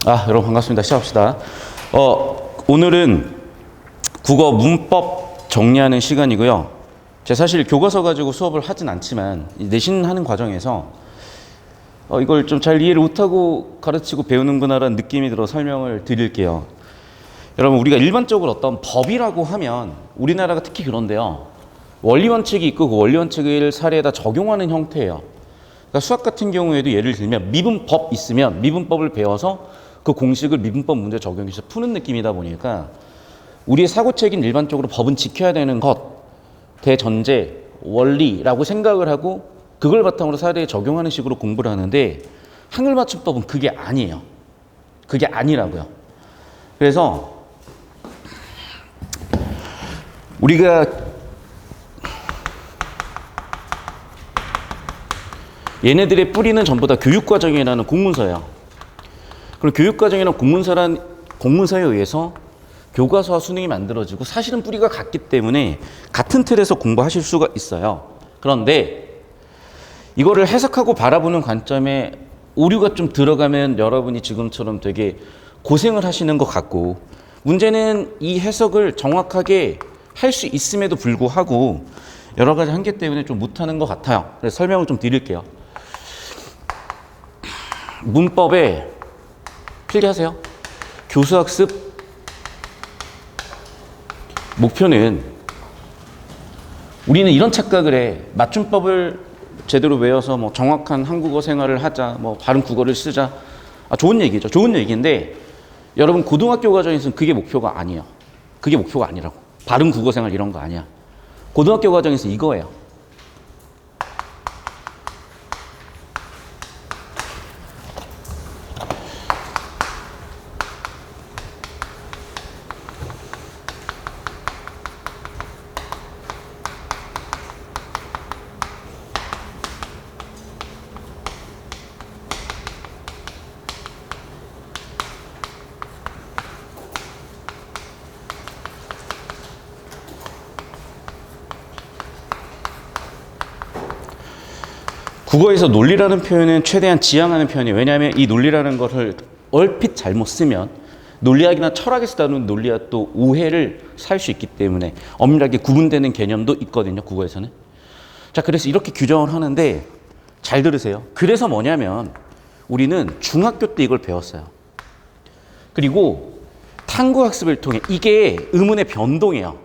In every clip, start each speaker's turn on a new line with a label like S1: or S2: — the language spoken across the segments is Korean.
S1: 여러분 반갑습니다. 시작합시다. 오늘은 국어 문법 정리하는 시간이고요. 제가 사실 교과서 가지고 수업을 하진 않지만 내신하는 과정에서 이걸 좀 잘 이해를 못하고 가르치고 배우는구나라는 느낌이 들어 설명을 드릴게요. 여러분, 우리가 일반적으로 어떤 법이라고 하면 우리나라가 특히 그런데요. 원리 원칙이 있고 그 원리 원칙을 사례에다 적용하는 형태예요. 그러니까 수학 같은 경우에도 예를 들면 미분법 있으면 미분법을 배워서 그 공식을 미분법 문제 적용해서 푸는 느낌이다 보니까 우리의 사고책인 일반적으로 법은 지켜야 되는 것, 대전제, 원리라고 생각을 하고 그걸 바탕으로 사례에 적용하는 식으로 공부를 하는데 한글 맞춤법은 그게 아니에요. 그게 아니라고요. 그래서 우리가 얘네들의 뿌리는 전부 다 교육과정이라는 공문서예요. 그리고 교육과정이라는 공문서에 의해서 교과서와 수능이 만들어지고 사실은 뿌리가 같기 때문에 같은 틀에서 공부하실 수가 있어요. 그런데 이거를 해석하고 바라보는 관점에 오류가 좀 들어가면 여러분이 지금처럼 되게 고생을 하시는 것 같고, 문제는 이 해석을 정확하게 할 수 있음에도 불구하고 여러 가지 한계 때문에 좀 못하는 것 같아요. 그래서 설명을 좀 드릴게요. 문법에 필기하세요. 교수학습 목표는, 우리는 이런 착각을 해. 맞춤법을 제대로 외워서 뭐 정확한 한국어 생활을 하자, 뭐 바른 국어를 쓰자. 좋은 얘기죠. 좋은 얘기인데 여러분, 고등학교 과정에서는 그게 목표가 아니에요. 그게 목표가 아니라고. 바른 국어 생활 이런 거 아니야. 고등학교 과정에서 이거예요. 국어에서 논리라는 표현은 최대한 지양하는 표현이에요. 왜냐하면 이 논리라는 것을 얼핏 잘못 쓰면 논리학이나 철학에서 다루는 논리와 또 오해를 살 수 있기 때문에 엄밀하게 구분되는 개념도 있거든요. 국어에서는. 자, 그래서 이렇게 규정을 하는데 잘 들으세요. 그래서 뭐냐면 우리는 중학교 때 이걸 배웠어요. 그리고 탐구학습을 통해, 이게 의문의 변동이에요.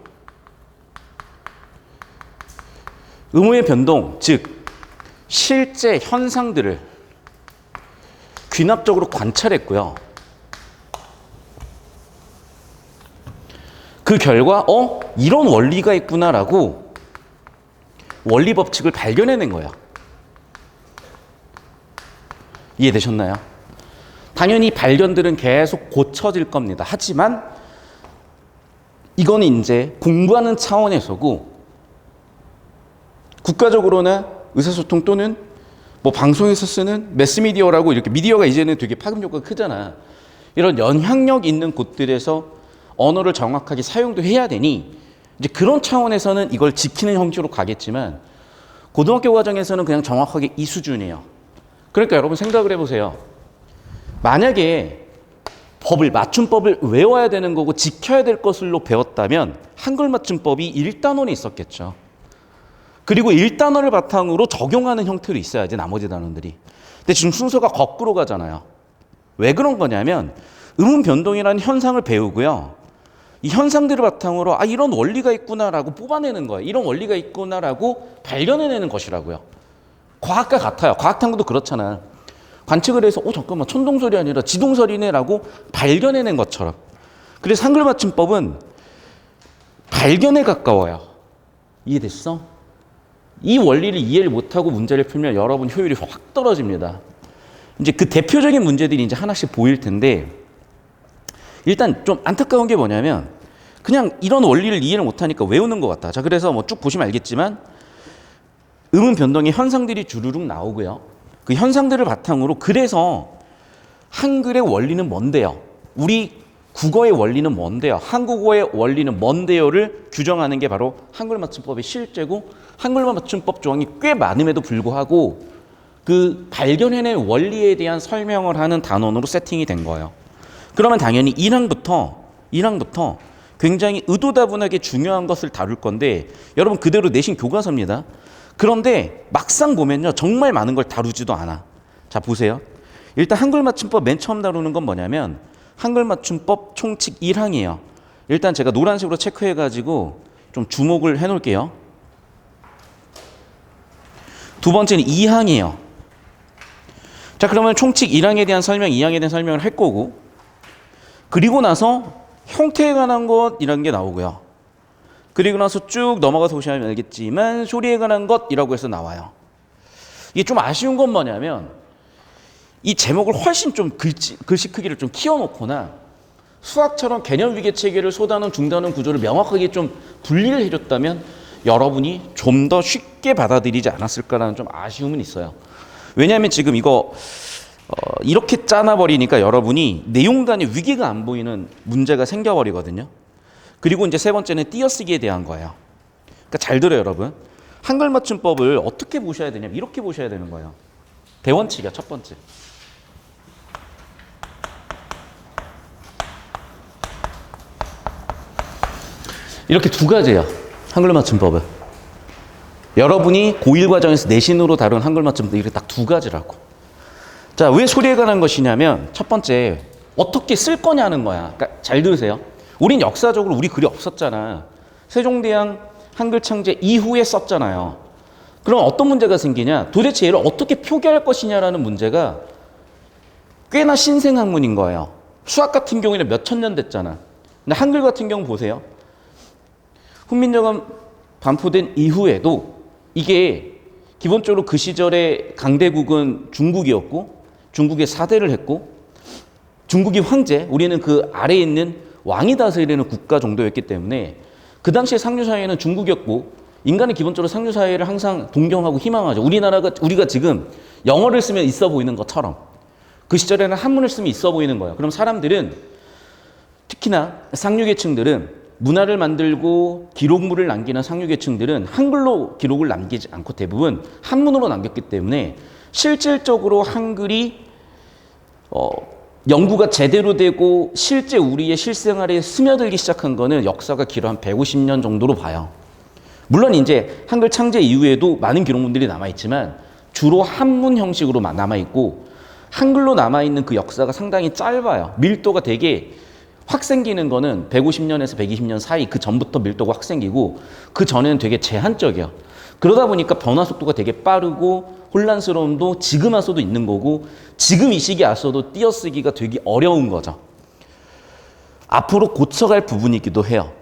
S1: 의문의 변동, 즉 실제 현상들을 귀납적으로 관찰했고요. 그 결과 이런 원리가 있구나라고 원리 법칙을 발견해낸 거예요. 이해되셨나요? 당연히 발견들은 계속 고쳐질 겁니다. 하지만 이거는 이제 공부하는 차원에서고, 국가적으로나 의사소통 또는 뭐 방송에서 쓰는 매스미디어라고, 이렇게 미디어가 이제는 되게 파급 효과가 크잖아. 이런 영향력 있는 곳들에서 언어를 정확하게 사용도 해야 되니 이제 그런 차원에서는 이걸 지키는 형식으로 가겠지만 고등학교 과정에서는 그냥 정확하게 이 수준이에요. 그러니까 여러분 생각을 해보세요. 만약에 맞춤법을 외워야 되는 거고 지켜야 될 것으로 배웠다면 한글 맞춤법이 1단원에 있었겠죠. 그리고 1단원을 바탕으로 적용하는 형태로 있어야지 나머지 단원들이. 근데 지금 순서가 거꾸로 가잖아요. 왜 그런 거냐면 의문 변동이라는 현상을 배우고요. 이 현상들을 바탕으로 이런 원리가 있구나라고 뽑아내는 거예요. 이런 원리가 있구나라고 발견해내는 것이라고요. 과학과 같아요. 과학탐구도 그렇잖아. 관측을 해서 잠깐만, 천동설이 아니라 지동설이네라고 발견해낸 것처럼. 그래서 한글 맞춤법은 발견에 가까워요. 이해됐어? 이 원리를 이해를 못하고 문제를 풀면 여러분 효율이 확 떨어집니다. 이제 그 대표적인 문제들이 이제 하나씩 보일 텐데, 일단 좀 안타까운 게 뭐냐면 그냥 이런 원리를 이해를 못하니까 외우는 것 같다. 자, 그래서 뭐 쭉 보시면 알겠지만 의문 변동의 현상들이 주르륵 나오고요. 그 현상들을 바탕으로, 그래서 한글의 원리는 뭔데요? 우리 국어의 원리는 뭔데요? 한국어의 원리는 뭔데요를 규정하는 게 바로 한글 맞춤법의 실제고, 한글 맞춤법 조항이 꽤 많음에도 불구하고 그 발견해낸 원리에 대한 설명을 하는 단원으로 세팅이 된 거예요. 그러면 당연히 1항부터 굉장히 의도다분하게 중요한 것을 다룰 건데 여러분 그대로 내신 교과서입니다. 그런데 막상 보면요. 정말 많은 걸 다루지도 않아. 자 보세요. 일단 한글 맞춤법 맨 처음 다루는 건 뭐냐면 한글 맞춤법 총칙 1항이에요. 일단 제가 노란색으로 체크해가지고 좀 주목을 해놓을게요. 두 번째는 2항이에요. 자 그러면 총칙 1항에 대한 설명, 2항에 대한 설명을 할 거고 그리고 나서 형태에 관한 것이라는 게 나오고요. 그리고 나서 쭉 넘어가서 보시면 알겠지만 소리에 관한 것이라고 해서 나와요. 이게 좀 아쉬운 건 뭐냐면 이 제목을 훨씬 좀 글씨 크기를 좀 키워놓거나 수학처럼 개념 위계 체계를 소단원, 중단원 구조를 명확하게 좀 분리를 해줬다면 여러분이 좀 더 쉽게 받아들이지 않았을까라는 좀 아쉬움은 있어요. 왜냐하면 지금 이거 이렇게 짜놔버리니까 여러분이 내용 간의 위계가 안 보이는 문제가 생겨버리거든요. 그리고 이제 세 번째는 띄어쓰기에 대한 거예요. 그러니까 잘 들어요, 여러분. 한글 맞춤법을 어떻게 보셔야 되냐면 이렇게 보셔야 되는 거예요. 대원칙이야, 첫 번째. 이렇게 두 가지예요. 한글 맞춤법은. 여러분이 고1 과정에서 내신으로 다룬 한글 맞춤법 이렇게 딱 두 가지라고. 자, 왜 소리에 관한 것이냐면 첫 번째 어떻게 쓸 거냐는 거야. 그러니까 잘 들으세요. 우린 역사적으로 우리 글이 없었잖아. 세종대왕 한글 창제 이후에 썼잖아요. 그럼 어떤 문제가 생기냐? 도대체 얘를 어떻게 표기할 것이냐라는 문제가 꽤나 신생학문인 거예요. 수학 같은 경우에는 몇천 년 됐잖아. 근데 한글 같은 경우 보세요. 훈민정음 반포된 이후에도 이게 기본적으로 그 시절에 강대국은 중국이었고 중국의 사대를 했고 중국이 황제, 우리는 그 아래에 있는 왕이 다스리는 국가 정도였기 때문에 그 당시에 상류사회는 중국이었고 인간은 기본적으로 상류사회를 항상 동경하고 희망하죠. 우리가 지금 영어를 쓰면 있어 보이는 것처럼 그 시절에는 한문을 쓰면 있어 보이는 거예요. 그럼 사람들은 특히나 상류계층들은 문화를 만들고 기록물을 남기는 상류계층들은 한글로 기록을 남기지 않고 대부분 한문으로 남겼기 때문에 실질적으로 한글이 연구가 제대로 되고 실제 우리의 실생활에 스며들기 시작한 거는 역사가 길어 한 150년 정도로 봐요. 물론 이제 한글 창제 이후에도 많은 기록물들이 남아있지만 주로 한문 형식으로 남아있고 한글로 남아있는 그 역사가 상당히 짧아요. 밀도가 되게 확 생기는 거는 150년에서 120년 사이 그 전부터 밀도가 확 생기고 그 전에는 되게 제한적이에요. 그러다 보니까 변화 속도가 되게 빠르고 혼란스러움도 지금 와서도 있는 거고 지금 이 시기에 와서도 띄어쓰기가 되게 어려운 거죠. 앞으로 고쳐갈 부분이기도 해요.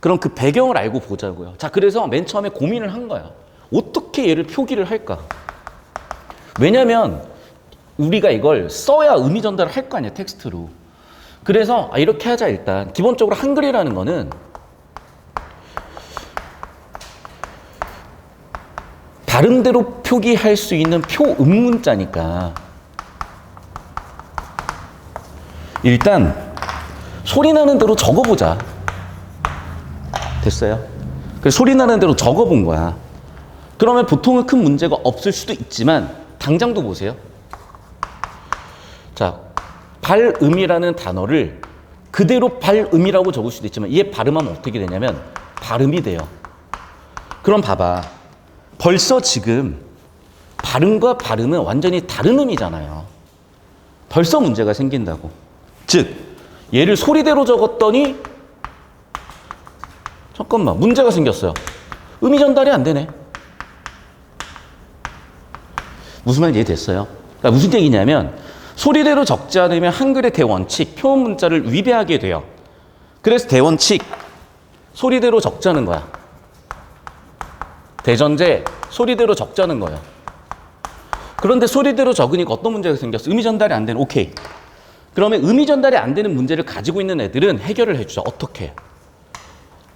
S1: 그럼 그 배경을 알고 보자고요. 자, 그래서 맨 처음에 고민을 한 거야. 어떻게 얘를 표기를 할까? 왜냐면 우리가 이걸 써야 의미 전달을 할 거 아니야, 텍스트로. 그래서 이렇게 하자. 일단 기본적으로 한글이라는 거는 다른대로 표기할 수 있는 표음문자니까 일단 소리 나는 대로 적어보자. 됐어요? 그래서 소리 나는 대로 적어본 거야. 그러면 보통은 큰 문제가 없을 수도 있지만 당장도 보세요. 자, 발음이라는 단어를 그대로 발음이라고 적을 수도 있지만 얘 발음하면 어떻게 되냐면 발음이 돼요. 그럼 봐봐. 벌써 지금 발음과 발음은 완전히 다른 의미잖아요. 벌써 문제가 생긴다고. 즉 얘를 소리대로 적었더니 잠깐만 문제가 생겼어요. 의미 전달이 안 되네. 무슨 말인지 이해됐어요? 그러니까 무슨 얘기냐면 소리대로 적지 않으면 한글의 대원칙, 표현 문자를 위배하게 돼요. 그래서 대원칙, 소리대로 적자는 거야. 대전제, 소리대로 적자는 거예요. 그런데 소리대로 적으니까 어떤 문제가 생겼어? 의미 전달이 안 되는, 오케이. 그러면 의미 전달이 안 되는 문제를 가지고 있는 애들은 해결을 해주자. 어떻게?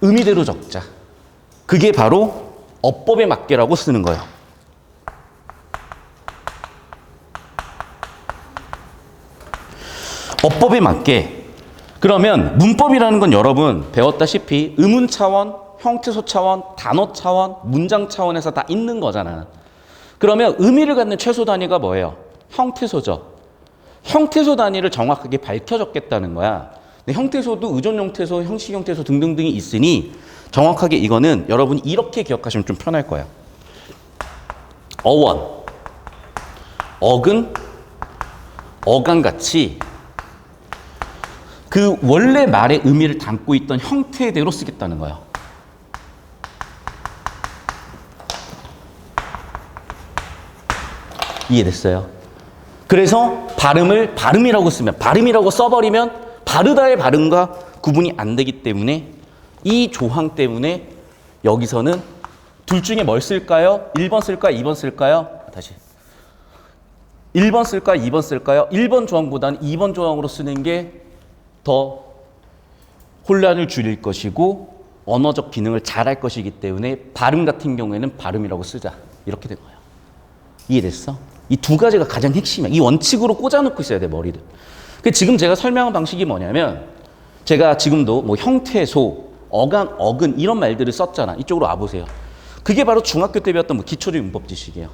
S1: 의미대로 적자. 그게 바로 어법에 맞게라고 쓰는 거예요. 어법에 맞게. 그러면 문법이라는 건 여러분 배웠다시피 의문 차원, 형태소 차원, 단어 차원, 문장 차원에서 다 있는 거잖아. 그러면 의미를 갖는 최소 단위가 뭐예요? 형태소죠. 형태소 단위를 정확하게 밝혀줬겠다는 거야. 근데 형태소도 의존 형태소, 형식 형태소 등등등이 있으니 정확하게 이거는 여러분이 이렇게 기억하시면 좀 편할 거야. 어원, 어근, 어간같이 그 원래 말의 의미를 담고 있던 형태대로 쓰겠다는 거야. 이해됐어요? 그래서 발음을 발음이라고 쓰면, 발음이라고 써버리면 바르다의 발음과 구분이 안 되기 때문에 이 조항 때문에 여기서는 둘 중에 뭘 쓸까요? 1번 쓸까요? 2번 쓸까요? 다시. 1번 쓸까요? 2번 쓸까요? 1번 조항보다는 2번 조항으로 쓰는 게 더 혼란을 줄일 것이고 언어적 기능을 잘할 것이기 때문에 발음 같은 경우에는 발음이라고 쓰자. 이렇게 된 거예요. 이해됐어? 이 두 가지가 가장 핵심이야. 이 원칙으로 꽂아놓고 있어야 돼, 머리를. 지금 제가 설명한 방식이 뭐냐면 제가 지금도 뭐 형태소, 어간, 어근 이런 말들을 썼잖아. 이쪽으로 와보세요. 그게 바로 중학교 때 배웠던 뭐 기초적 문법 지식이에요.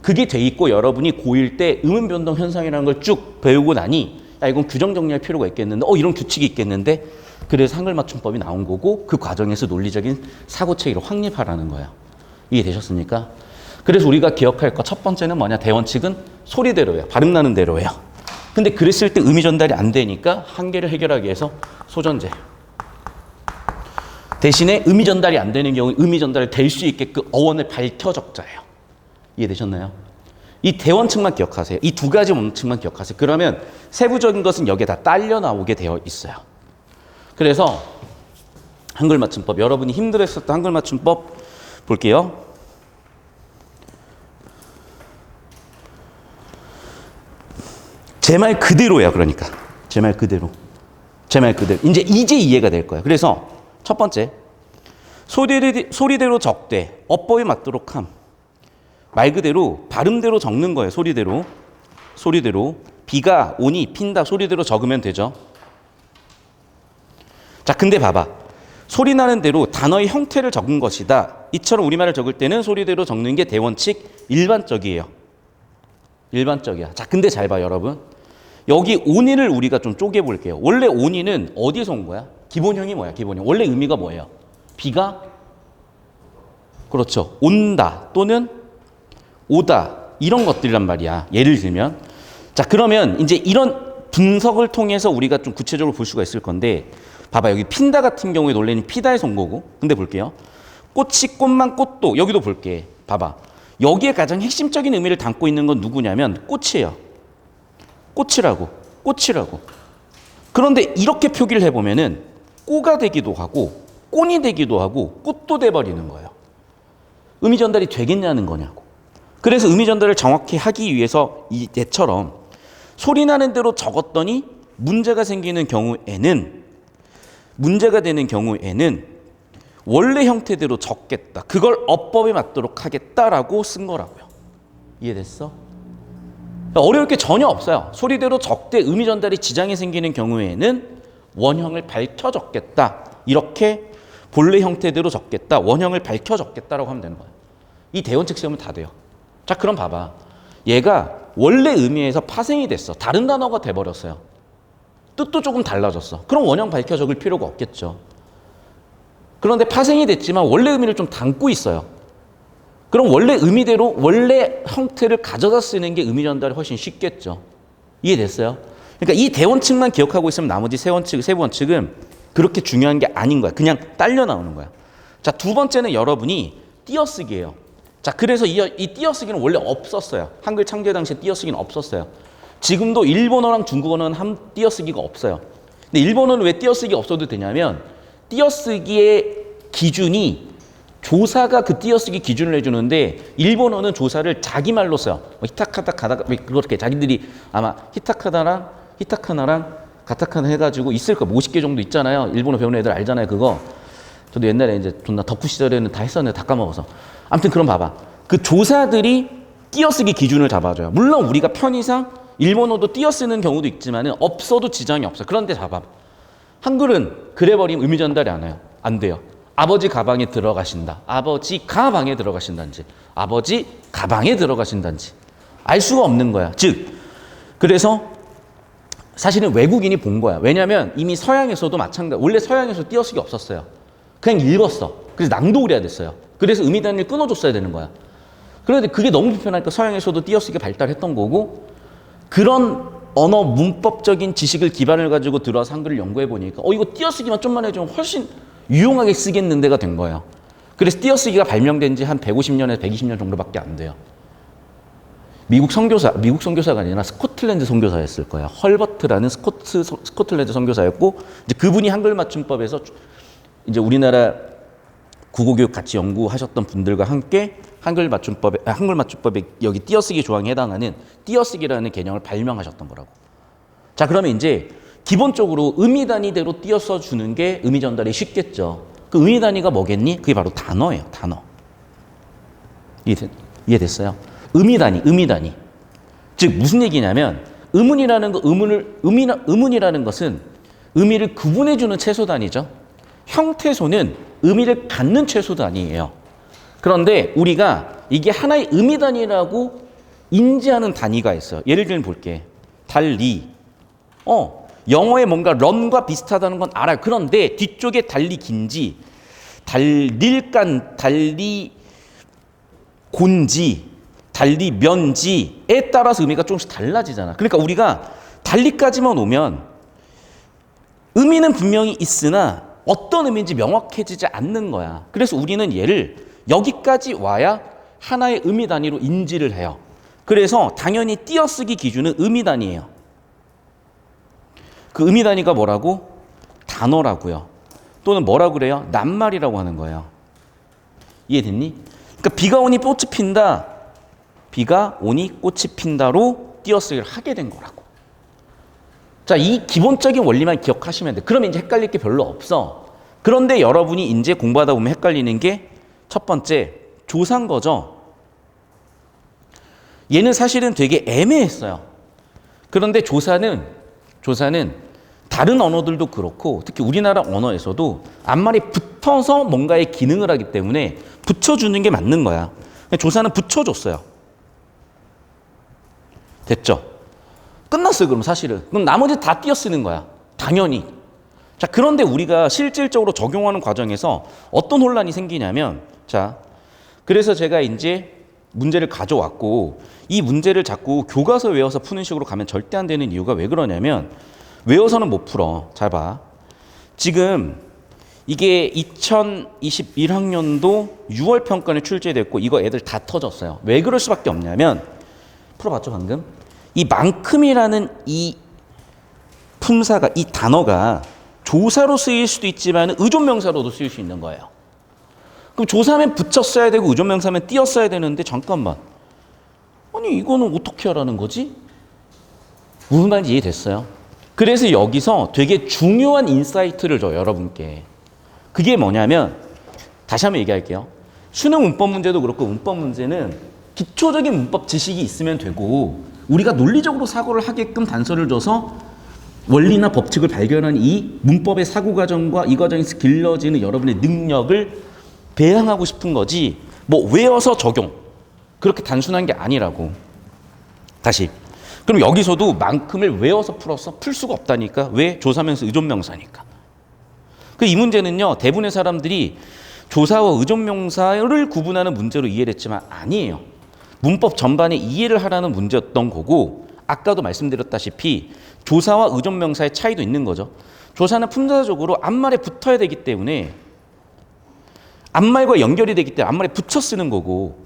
S1: 그게 돼 있고 여러분이 고1 때 음운 변동 현상이라는 걸 쭉 배우고 나니 야, 이건 규정 정리할 필요가 있겠는데 이런 규칙이 있겠는데 그래서 한글 맞춤법이 나온 거고 그 과정에서 논리적인 사고체계를 확립하라는 거야. 이해되셨습니까? 그래서 우리가 기억할 거 첫 번째는 뭐냐? 대원칙은 소리대로예요. 발음 나는 대로예요. 근데 그랬을 때 의미 전달이 안 되니까 한계를 해결하기 위해서 소전제. 대신에 의미 전달이 안 되는 경우 의미 전달이 될 수 있게끔 어원을 밝혀 적자예요. 이해되셨나요? 이 대원칙만 기억하세요. 이 두 가지 원칙만 기억하세요. 그러면 세부적인 것은 여기에 다 딸려 나오게 되어 있어요. 그래서 한글 맞춤법, 여러분이 힘들었었던 한글 맞춤법 볼게요. 제 말 그대로야. 그러니까 제 말 그대로. 이제 이해가 될 거예요. 그래서 첫 번째, 소리대로 적되 어법에 맞도록 함. 말 그대로 발음대로 적는 거예요. 소리대로. 비가 오니 핀다 소리대로 적으면 되죠. 자, 근데 봐봐. 소리 나는 대로 단어의 형태를 적은 것이다. 이처럼 우리말을 적을 때는 소리대로 적는 게 대원칙 일반적이에요. 일반적이야. 자, 근데 잘 봐, 여러분. 여기 오니를 우리가 좀 쪼개볼게요. 원래 오니는 어디서 온 거야? 기본형이 뭐야? 기본형. 원래 의미가 뭐예요? 비가 그렇죠. 온다 또는 오다 이런 것들이란 말이야. 예를 들면 자, 그러면 이제 이런 분석을 통해서 우리가 좀 구체적으로 볼 수가 있을 건데 봐봐. 여기 핀다 같은 경우에 원래는 피다에서 온 거고 근데 볼게요. 꽃이 꽃만 꽃도 여기도 볼게. 봐봐. 여기에 가장 핵심적인 의미를 담고 있는 건 누구냐면 꽃이에요. 꽃이라고. 그런데 이렇게 표기를 해보면은 꼬가 되기도 하고 꽃이 되기도 하고 꽃도 돼버리는 거예요. 의미 전달이 되겠냐는 거냐고. 그래서 의미 전달을 정확히 하기 위해서 얘처럼 소리 나는 대로 적었더니 문제가 되는 경우에는 원래 형태대로 적겠다. 그걸 어법에 맞도록 하겠다라고 쓴 거라고요. 이해됐어? 어려울 게 전혀 없어요. 소리대로 적되 의미 전달이 지장이 생기는 경우에는 원형을 밝혀 적겠다. 이렇게 본래 형태대로 적겠다. 원형을 밝혀 적겠다라고 하면 되는 거예요. 이 대원칙 세우면 다 돼요. 자, 그럼 봐봐. 얘가 원래 의미에서 파생이 됐어. 다른 단어가 돼버렸어요. 뜻도 조금 달라졌어. 그럼 원형 밝혀 적을 필요가 없겠죠. 그런데 파생이 됐지만 원래 의미를 좀 담고 있어요. 그럼 원래 의미대로 원래 형태를 가져다 쓰는 게 의미 전달이 훨씬 쉽겠죠. 이해됐어요? 그러니까 이 대원칙만 기억하고 있으면 나머지 세부원칙은 그렇게 중요한 게 아닌 거야. 그냥 딸려 나오는 거야. 자, 두 번째는 여러분이 띄어쓰기예요. 자, 그래서 이 띄어쓰기는 원래 없었어요. 한글 창제 당시에 띄어쓰기는 없었어요. 지금도 일본어랑 중국어는 띄어쓰기가 없어요. 근데 일본어는 왜 띄어쓰기 없어도 되냐면 띄어쓰기의 기준이 조사가 그 띄어쓰기 기준을 해주는데 일본어는 조사를 자기 말로 써요. 히타카타 가다가 그렇게 자기들이 아마 히타카나랑 가타카나 해가지고 있을 거 50개 정도 있잖아요. 일본어 배우는 애들 알잖아요. 그거 저도 옛날에 이제 존나 덕후 시절에는 다 했었는데 다 까먹어서. 아무튼 그럼 봐봐. 그 조사들이 띄어쓰기 기준을 잡아줘요. 물론 우리가 편의상 일본어도 띄어쓰는 경우도 있지만 없어도 지장이 없어요. 그런데 잡아. 한글은 그래버리면 의미 전달이 안 해요. 안 돼요. 아버지 가방에 들어가신다. 아버지 가방에 들어가신다든지. 아버지 가방에 들어가신다든지. 알 수가 없는 거야. 즉 그래서 사실은 외국인이 본 거야. 왜냐하면 이미 서양에서도 마찬가지. 원래 서양에서 띄어쓰기 없었어요. 그냥 읽었어. 그래서 낭독을 해야 됐어요. 그래서 음이 단위를 끊어줬어야 되는 거야. 그런데 그게 너무 불편하니까 서양에서도 띄어쓰기가 발달했던 거고, 그런 언어 문법적인 지식을 기반을 가지고 들어와서 한글을 연구해 보니까 이거 띄어쓰기만 좀만 해주면 훨씬 유용하게 쓰겠는데가 된 거예요. 그래서 띄어쓰기가 발명된 지 한 150년에서 120년 정도밖에 안 돼요. 미국 선교사가 아니라 스코틀랜드 선교사였을 거예요. 헐버트라는 스코틀랜드 선교사였고, 이제 그분이 한글 맞춤법에서 이제 우리나라 국어교육 같이 연구하셨던 분들과 함께 한글 맞춤법에 여기 띄어쓰기 조항에 해당하는 띄어쓰기라는 개념을 발명하셨던 거라고. 자, 그러면 이제 기본적으로 의미 단위대로 띄어써 주는 게 의미 전달이 쉽겠죠. 그 의미 단위가 뭐겠니? 그게 바로 단어예요. 단어. 이해됐어요? 의미 단위. 즉 무슨 얘기냐면 의문이라는 것은 의미를 구분해 주는 최소 단위죠. 형태소는 의미를 갖는 최소 단위예요. 그런데 우리가 이게 하나의 의미 단위라고 인지하는 단위가 있어요. 예를 들면 볼게. 달리. 영어에 뭔가 런과 비슷하다는 건 알아요. 그런데 뒤쪽에 달리 긴지, 달릴간, 달리 곤지, 달리 면지에 따라서 의미가 조금씩 달라지잖아. 그러니까 우리가 달리까지만 오면 의미는 분명히 있으나 어떤 의미인지 명확해지지 않는 거야. 그래서 우리는 얘를 여기까지 와야 하나의 의미 단위로 인지를 해요. 그래서 당연히 띄어쓰기 기준은 의미 단위예요. 그 의미 단위가 뭐라고? 단어라고요. 또는 뭐라고 그래요? 낱말이라고 하는 거예요. 이해됐니? 그러니까 비가 오니 꽃이 핀다. 비가 오니 꽃이 핀다로 띄어쓰기를 하게 된 거라고. 자, 이 기본적인 원리만 기억하시면 돼. 그러면 이제 헷갈릴 게 별로 없어. 그런데 여러분이 이제 공부하다 보면 헷갈리는 게 첫 번째, 조사인 거죠. 얘는 사실은 되게 애매했어요. 그런데 조사는 다른 언어들도 그렇고 특히 우리나라 언어에서도 앞말이 붙어서 뭔가의 기능을 하기 때문에 붙여주는 게 맞는 거야. 조사는 붙여줬어요. 됐죠? 끝났어요. 그럼 사실은. 그럼 나머지 다 띄어쓰는 거야. 당연히. 자, 그런데 우리가 실질적으로 적용하는 과정에서 어떤 혼란이 생기냐면, 자, 그래서 제가 이제 문제를 가져왔고 이 문제를 자꾸 교과서 외워서 푸는 식으로 가면 절대 안 되는 이유가 왜 그러냐면 외워서는 못 풀어. 잘 봐. 지금 이게 2021학년도 6월 평가에 출제됐고 이거 애들 다 터졌어요. 왜 그럴 수밖에 없냐면 풀어봤죠 방금? 이 만큼이라는 이 품사가 이 단어가 조사로 쓰일 수도 있지만 의존명사로도 쓰일 수 있는 거예요. 그럼 조사면 붙였어야 되고 의존명사면 띄었어야 되는데 잠깐만. 아니 이거는 어떻게 하라는 거지? 무슨 말인지 이해됐어요? 그래서 여기서 되게 중요한 인사이트를 줘요. 여러분께. 그게 뭐냐면 다시 한번 얘기할게요. 수능 문법 문제도 그렇고 문법 문제는 기초적인 문법 지식이 있으면 되고 우리가 논리적으로 사고를 하게끔 단서를 줘서 원리나 법칙을 발견한 이 문법의 사고 과정과 이 과정에서 길러지는 여러분의 능력을 배양하고 싶은 거지 뭐 외워서 적용 그렇게 단순한 게 아니라고. 다시. 그럼 여기서도 만큼을 외워서 풀어서 풀 수가 없다니까. 왜? 조사면서 의존명사니까. 그 이 문제는요 대부분의 사람들이 조사와 의존명사를 구분하는 문제로 이해를 했지만 아니에요. 문법 전반에 이해를 하라는 문제였던 거고 아까도 말씀드렸다시피 조사와 의존명사의 차이도 있는 거죠. 조사는 품사적으로 앞말에 붙어야 되기 때문에 앞말과 연결이 되기 때문에 앞말에 붙여 쓰는 거고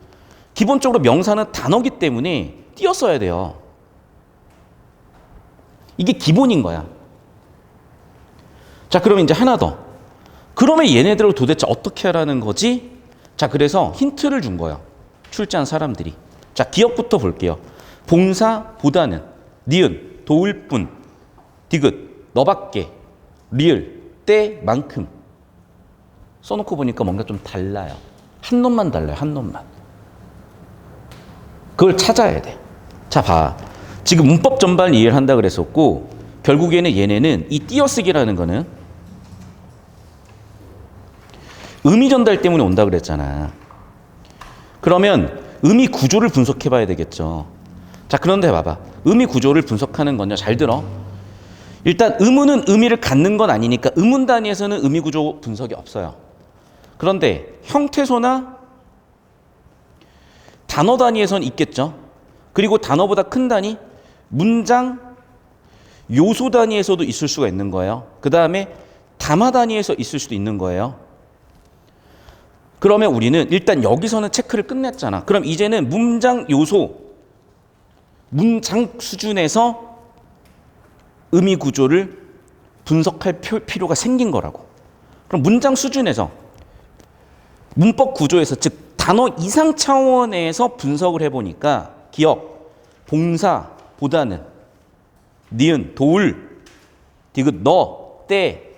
S1: 기본적으로 명사는 단어기 때문에 띄어 써야 돼요. 이게 기본인 거야. 자, 그러면 이제 하나 더. 그러면 얘네들을 도대체 어떻게 하라는 거지? 자, 그래서 힌트를 준 거예요. 출제한 사람들이. 자, 기억부터 볼게요. 봉사보다는 니은, 도울 뿐, 디귿, 너밖에, 리을, 때만큼. 써놓고 보니까 뭔가 좀 달라요. 한 놈만 달라요. 한 놈만. 그걸 찾아야 돼. 자, 봐. 지금 문법 전반을 이해를 한다 그랬었고 결국에는 얘네는 이 띄어쓰기라는 거는 의미 전달 때문에 온다 그랬잖아. 그러면 의미 구조를 분석해 봐야 되겠죠. 자, 그런데 봐봐. 의미 구조를 분석하는 건요. 잘 들어. 일단 의문은 의미를 갖는 건 아니니까 의문 단위에서는 의미 구조 분석이 없어요. 그런데 형태소나 단어 단위에서는 있겠죠. 그리고 단어보다 큰 단위, 문장, 요소 단위에서도 있을 수가 있는 거예요. 그 다음에 담화 단위에서 있을 수도 있는 거예요. 그러면 우리는 일단 여기서는 체크를 끝냈잖아. 그럼 이제는 문장 요소, 문장 수준에서 의미 구조를 분석할 필요가 생긴 거라고. 그럼 문장 수준에서 문법 구조에서 즉 단어 이상 차원에서 분석을 해보니까 기억, 봉사보다는 니은, 도울, 디귿, 너, 때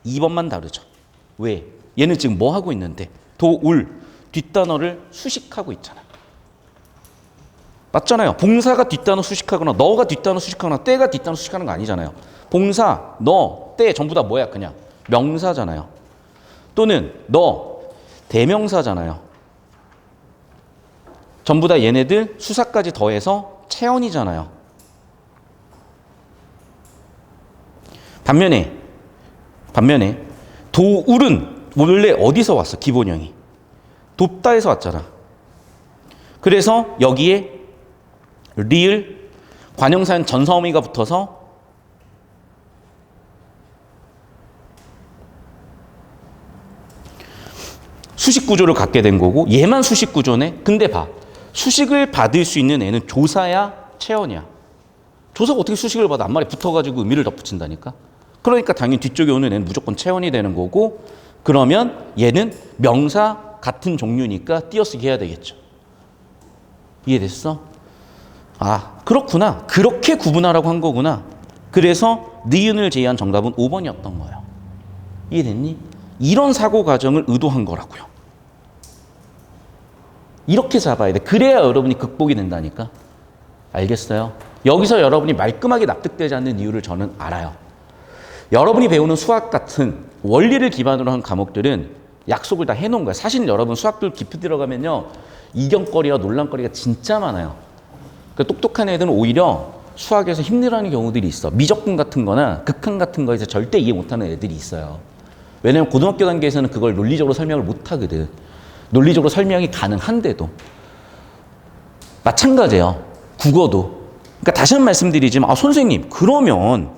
S1: 2번만 다르죠. 왜? 얘는 지금 뭐 하고 있는데 도울, 뒷단어를 수식하고 있잖아. 맞잖아요. 봉사가 뒷단어 수식하거나 너가 뒷단어 수식하거나 때가 뒷단어 수식하는 거 아니잖아요. 봉사, 너, 때 전부 다 뭐야? 그냥 명사잖아요. 또는 너, 대명사잖아요. 전부 다 얘네들 수사까지 더해서 체언이잖아요. 반면에 도울은 원래 어디서 왔어? 기본형이 돕다에서 왔잖아. 그래서 여기에 리을 관형사는 전사어미가 붙어서 수식 구조를 갖게 된 거고 얘만 수식 구조네. 근데 봐. 수식을 받을 수 있는 애는 조사야 체언이야. 조사가 어떻게 수식을 받아? 앞말에 붙어가지고 의미를 덧붙인다니까. 그러니까 당연히 뒤쪽에 오는 애는 무조건 체언이 되는 거고 그러면 얘는 명사 같은 종류니까 띄어쓰기 해야 되겠죠. 이해됐어? 아, 그렇구나. 그렇게 구분하라고 한 거구나. 그래서 니은을 제외한 정답은 5번이었던 거예요. 이해됐니? 이런 사고 과정을 의도한 거라고요. 이렇게 잡아야 돼. 그래야 여러분이 극복이 된다니까. 알겠어요? 여기서 여러분이 말끔하게 납득되지 않는 이유를 저는 알아요. 여러분이 배우는 수학 같은 원리를 기반으로 한 과목들은 약속을 다 해놓은 거야. 사실 여러분 수학들 깊이 들어가면요. 이견거리와 논란거리가 진짜 많아요. 그러니까 똑똑한 애들은 오히려 수학에서 힘들어하는 경우들이 있어. 미적분 같은 거나 극한 같은 거에서 절대 이해 못하는 애들이 있어요. 왜냐면 고등학교 단계에서는 그걸 논리적으로 설명을 못하거든. 논리적으로 설명이 가능한데도. 마찬가지예요. 국어도. 그러니까 다시 한 번 말씀드리지만 선생님 그러면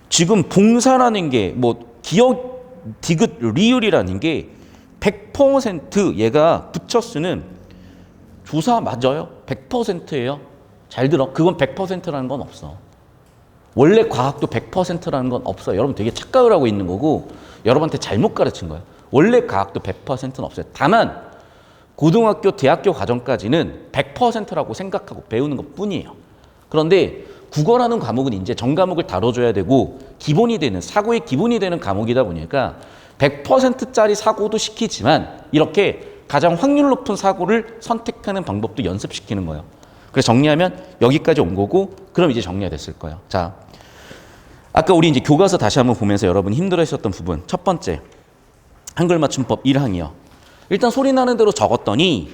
S1: 지금 봉사라는 게 뭐 기억, 디귿, 리을이라는 게 100% 얘가 붙여 쓰는 조사 맞아요? 100%예요? 잘 들어. 그건 100%라는 건 없어. 원래 과학도 100%라는 건 없어요. 여러분 되게 착각을 하고 있는 거고 여러분한테 잘못 가르친 거예요. 원래 과학도 100%는 없어요. 다만 고등학교, 대학교 과정까지는 100%라고 생각하고 배우는 것 뿐이에요. 그런데 국어라는 과목은 이제 전 과목을 다뤄줘야 되고 기본이 되는, 사고의 기본이 되는 과목이다 보니까 100%짜리 사고도 시키지만 이렇게 가장 확률 높은 사고를 선택하는 방법도 연습시키는 거예요. 그래서 정리하면 여기까지 온 거고 그럼 이제 정리가 됐을 거예요. 자, 아까 우리 이제 교과서 다시 한번 보면서 여러분이 힘들어하셨던 부분 첫 번째 한글 맞춤법 1항이요. 일단 소리 나는 대로 적었더니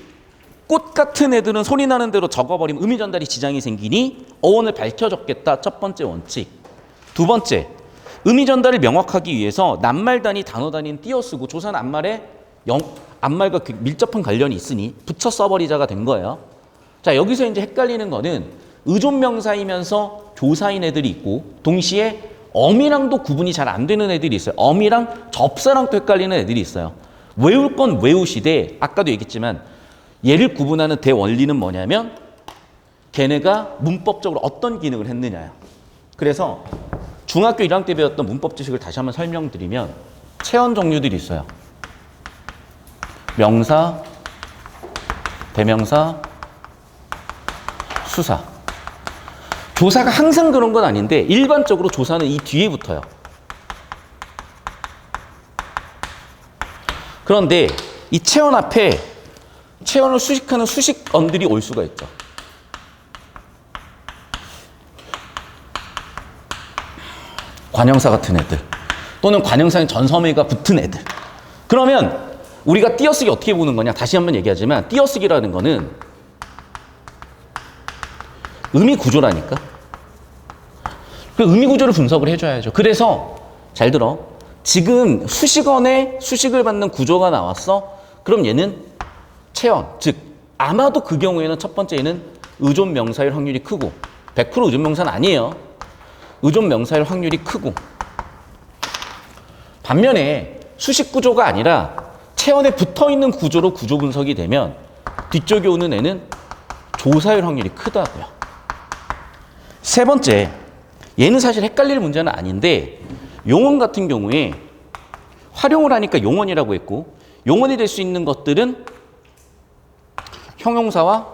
S1: 꽃 같은 애들은 소리 나는 대로 적어버리면 의미 전달이 지장이 생기니 어원을 밝혀 적겠다. 첫 번째 원칙. 두 번째, 의미 전달을 명확하기 위해서 낱말 단위, 단어 단위는 띄어쓰고 조사는 앞말과 밀접한 관련이 있으니 붙여 써버리자가 된 거예요. 자, 여기서 이제 헷갈리는 거는 의존 명사이면서 조사인 애들이 있고 동시에 어미랑도 구분이 잘 안 되는 애들이 있어요. 어미랑 접사랑 또 헷갈리는 애들이 있어요. 외울 건 외우시되 아까도 얘기했지만 얘를 구분하는 대원리는 뭐냐면 걔네가 문법적으로 어떤 기능을 했느냐요. 그래서 중학교 1학년 때 배웠던 문법 지식을 다시 한번 설명드리면 체언 종류들이 있어요. 명사, 대명사, 수사. 조사가 항상 그런 건 아닌데 일반적으로 조사는 이 뒤에 붙어요. 그런데 이 체언 앞에 체언을 수식하는 수식어들이 올 수가 있죠. 관형사 같은 애들 또는 관형사에 전섬유가 붙은 애들. 그러면 우리가 띄어쓰기 어떻게 보는 거냐. 다시 한번 얘기하지만 띄어쓰기라는 거는 의미 구조라니까. 그 의미 구조를 분석을 해줘야죠. 그래서 잘 들어. 지금 수식어에 수식을 받는 구조가 나왔어. 그럼 얘는 체언, 즉 아마도 그 경우에는 첫 번째 얘는 의존 명사일 확률이 크고 100% 의존 명사는 아니에요. 의존 명사일 확률이 크고 반면에 수식 구조가 아니라 체언에 붙어있는 구조로 구조 분석이 되면 뒤쪽에 오는 애는 조사일 확률이 크다고요. 세 번째, 얘는 사실 헷갈릴 문제는 아닌데 용언 같은 경우에 활용을 하니까 용언이라고 했고 용언이 될 수 있는 것들은 형용사와